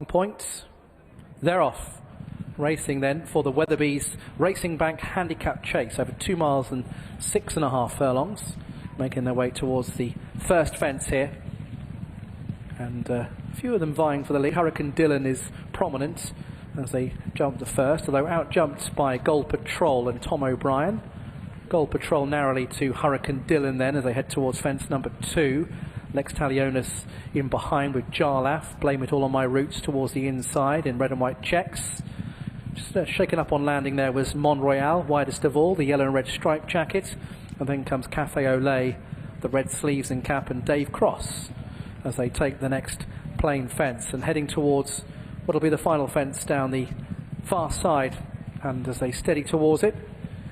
Points. They're off. Racing then for the Weatherby's Racing Bank Handicap Chase over 2 miles and 6.5 furlongs, making their way towards the first fence here. And a few of them vying for the lead. Hurricane Dylan is prominent as they jump the first, although out-jumped by Gold Patrol and Tom O'Brien. Gold Patrol narrowly to Hurricane Dylan then as they head towards fence number 2. Lex Talionis in behind with Jarlath. Blame It All on My Roots towards the inside in red and white checks. Just shaken up on landing there was Mont Royal, widest of all, the yellow and red striped jacket. And then comes Cafe Olay, the red sleeves and cap, and Dave Cross as they take the next plain fence and heading towards what will be the final fence down the far side. And as they steady towards it,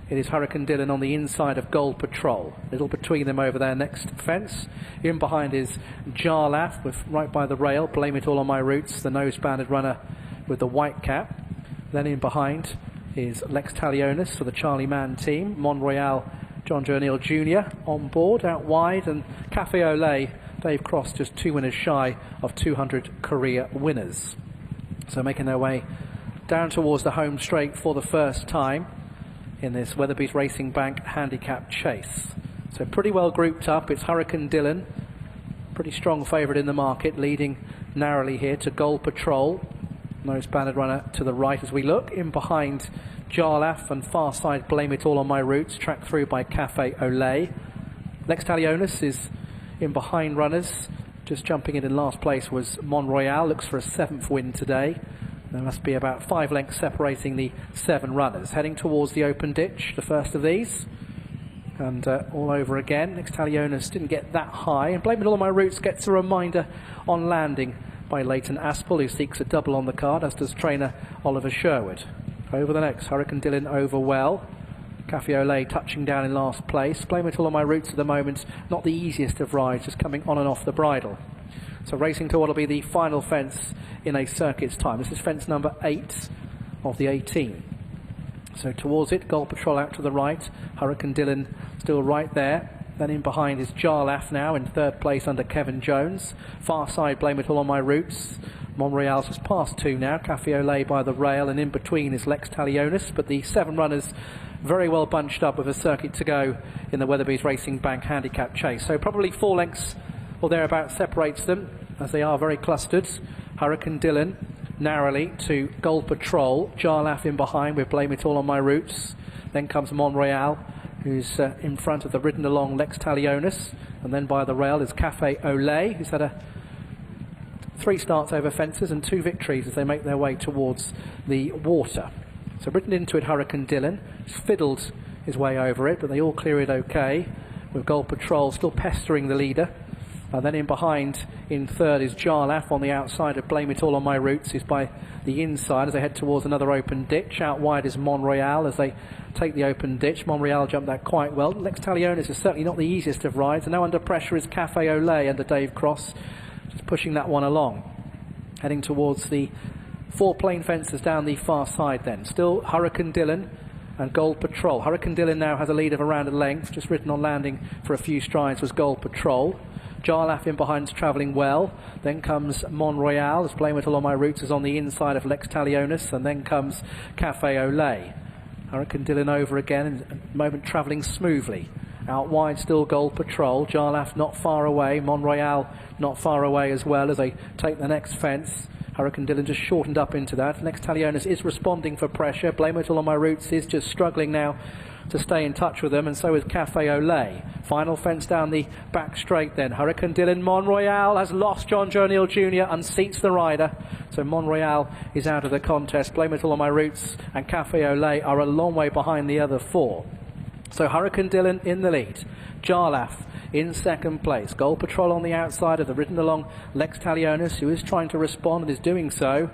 it is Hurricane Dylan on the inside of Gold Patrol. Little between them over their next fence. In behind is Jarlath with right by the rail. Blame It All on My Roots, the nose-banded runner with the white cap. Then in behind is Lex Talionis for the Charlie Mann team. Mont Royal, John Joe O'Neill Jr. on board out wide, and Cafe Olay, Dave Cross, just 2 winners shy of 200 career winners. So making their way down towards the home straight for the first time in this Weatherby's Racing Bank Handicap Chase. So pretty well grouped up. It's Hurricane Dylan, pretty strong favourite in the market, leading narrowly here to Gold Patrol. Nose-banded runner to the right as we look. In behind Jarlath and far side Blame It All on My Roots, tracked through by Cafe Olay. Lex Talionis is in behind runners. Just jumping in last place was Mont Royal, looks for a 7th win today. There must be about 5 lengths separating the 7 runners. Heading towards the open ditch, the first of these. And all over again. Lex Talionis didn't get that high. And Blame It All on My Roots gets a reminder on landing by Leighton Aspel, who seeks a double on the card, as does trainer Oliver Sherwood. Over the next, Hurricane Dylan over well. Cafe Olay touching down in last place. Blame It All on My Roots at the moment, not the easiest of rides, just coming on and off the bridle. So racing to what will be the final fence in a circuit's time. This is fence number 8 of the 18. So towards it, Gold Patrol out to the right. Hurricane Dylan still right there. Then in behind is Jarlath now in 3rd place under Kevin Jones. Far side, Blame It All on My Roots. Mont Royal's just past 2 now. Cafe Olay by the rail, and in between is Lex Talionis. But the 7 runners very well bunched up with a circuit to go in the Weatherby's Racing Bank Handicap Chase. So probably 4 lengths or thereabouts separates them, as they are very clustered. Hurricane Dylan narrowly to Gold Patrol. Jarlath in behind with Blame It All on My Roots. Then comes Mont Royal, who's in front of the ridden along Lex Talionis. And then by the rail is Cafe Olay, who's had 3 starts over fences and 2 victories as they make their way towards the water. So ridden into it, Hurricane Dylan. He's fiddled his way over it, but they all clear it okay, with Gold Patrol still pestering the leader. And then in behind, in 3rd, is Jarlath on the outside of Blame It All on My Roots. He's by the inside as they head towards another open ditch. Out wide is Mont Royal as they take the open ditch. Mont Royal jumped that quite well. Lex Talionis is certainly not the easiest of rides. And now under pressure is Cafe Olay under Dave Cross, just pushing that one along. Heading towards the 4 plain fences down the far side then. Still Hurricane Dylan and Gold Patrol. Hurricane Dylan now has a lead of around a length. Just ridden on landing for a few strides was Gold Patrol. Jarlath in behind is travelling well. Then comes Mont Royal as Blame It All on My Roots is on the inside of Lex Talionis. And then comes Cafe Olay. Hurricane Dylan over again, and at the moment travelling smoothly. Out wide still Gold Patrol. Jarlath not far away. Mont Royal not far away as well as they take the next fence. Hurricane Dylan just shortened up into that. Lex Talionis is responding for pressure. Blame It All on My Roots is just struggling now to stay in touch with them, and so is Cafe Olay. Final fence down the back straight then. Hurricane Dylan, Mont Royal has lost John Joe O'Neill Jr. unseats the rider. So Mont Royal is out of the contest. Blame It All on My Roots and Cafe Olay are a long way behind the other 4. So Hurricane Dylan in the lead. Jarlath in 2nd place. Gold Patrol on the outside of the ridden along Lex Talionis, who is trying to respond and is doing so.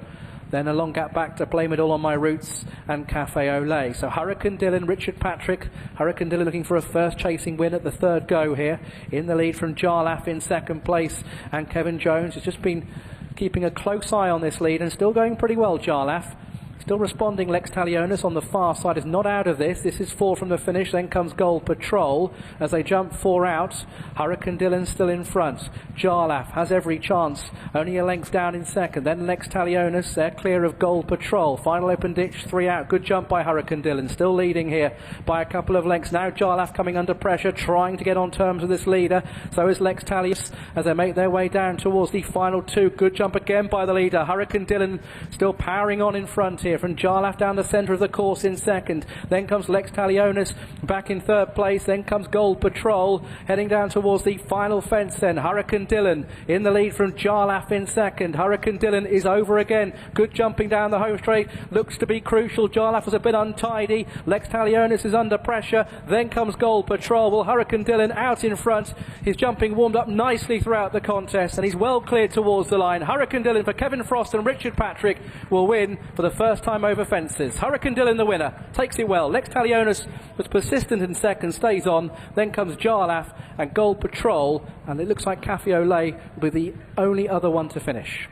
Then a long gap back to Blame It All on My Roots and Cafe Olay. So Hurricane Dylan, Richard Patrick. Hurricane Dylan looking for a first chasing win at the 3rd go here. In the lead from Jarlath in 2nd place. And Kevin Jones has just been keeping a close eye on this lead and still going pretty well, Jarlath. Still responding, Lex Talionis on the far side is not out of this. This is 4 from the finish. Then comes Gold Patrol as they jump 4 out. Hurricane Dylan still in front. Jarlath has every chance. Only a length down in second. Then Lex Talionis. They're clear of Gold Patrol. Final open ditch, 3 out. Good jump by Hurricane Dylan. Still leading here by a couple of lengths. Now Jarlath coming under pressure, trying to get on terms with this leader. So is Lex Talionis as they make their way down towards the final 2. Good jump again by the leader. Hurricane Dylan still powering on in front here from Jarlath down the centre of the course in second. Then comes Lex Talionis back in third place. Then comes Gold Patrol heading down towards the final fence then. Hurricane Dylan in the lead from Jarlath in second. Hurricane Dylan is over again. Good jumping down the home straight. Looks to be crucial. Jarlath was a bit untidy. Lex Talionis is under pressure. Then comes Gold Patrol. Well, Hurricane Dylan out in front. His jumping warmed up nicely throughout the contest and he's well cleared towards the line. Hurricane Dylan for Kevin Frost and Richard Patrick will win for the first time over fences. Hurricane Dylan the winner, takes it well. Lex Talionis was persistent in second, stays on. Then comes Jarlath and Gold Patrol, and it looks like Cafe au Lait will be the only other one to finish.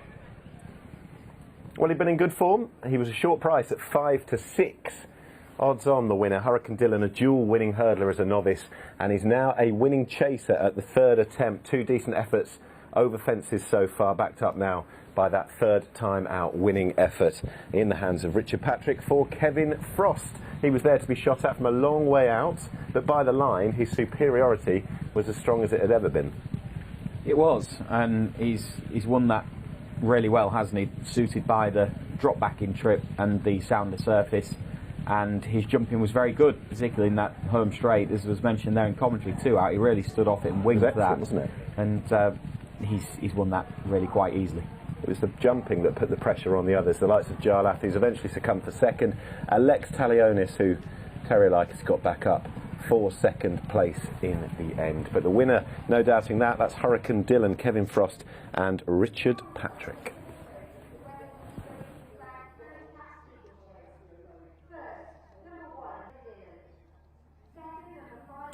Well, he'd been in good form. He was a short price at 5 to 6 odds on the winner. Hurricane Dylan, a dual winning hurdler as a novice, and he's now a winning chaser at the 3rd attempt. 2 decent efforts over fences so far, backed up now by that 3rd time out winning effort in the hands of Richard Patrick for Kevin Frost. He was there to be shot at from a long way out, but by the line his superiority was as strong as it had ever been. It was, and he's won that really well, hasn't he? Suited by the drop back in trip and the sounder surface, and his jumping was very good, particularly in that home straight, as was mentioned there in commentary too. Out, he really stood off it and winged that, wasn't it? And he's won that really quite easily. It was the jumping that put the pressure on the others, the likes of Jarlath, who's eventually succumbed for second, and Lex Talionis, who terrier-like has got back up for second place in the end. But the winner, no doubting that, that's Hurricane Dylan, Kevin Frost and Richard Patrick.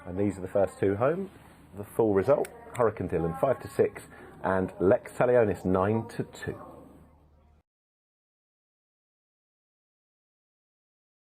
And these are the first 2 home. The full result, Hurricane Dylan 5 to 6 and Lex Talionis 9 to 2.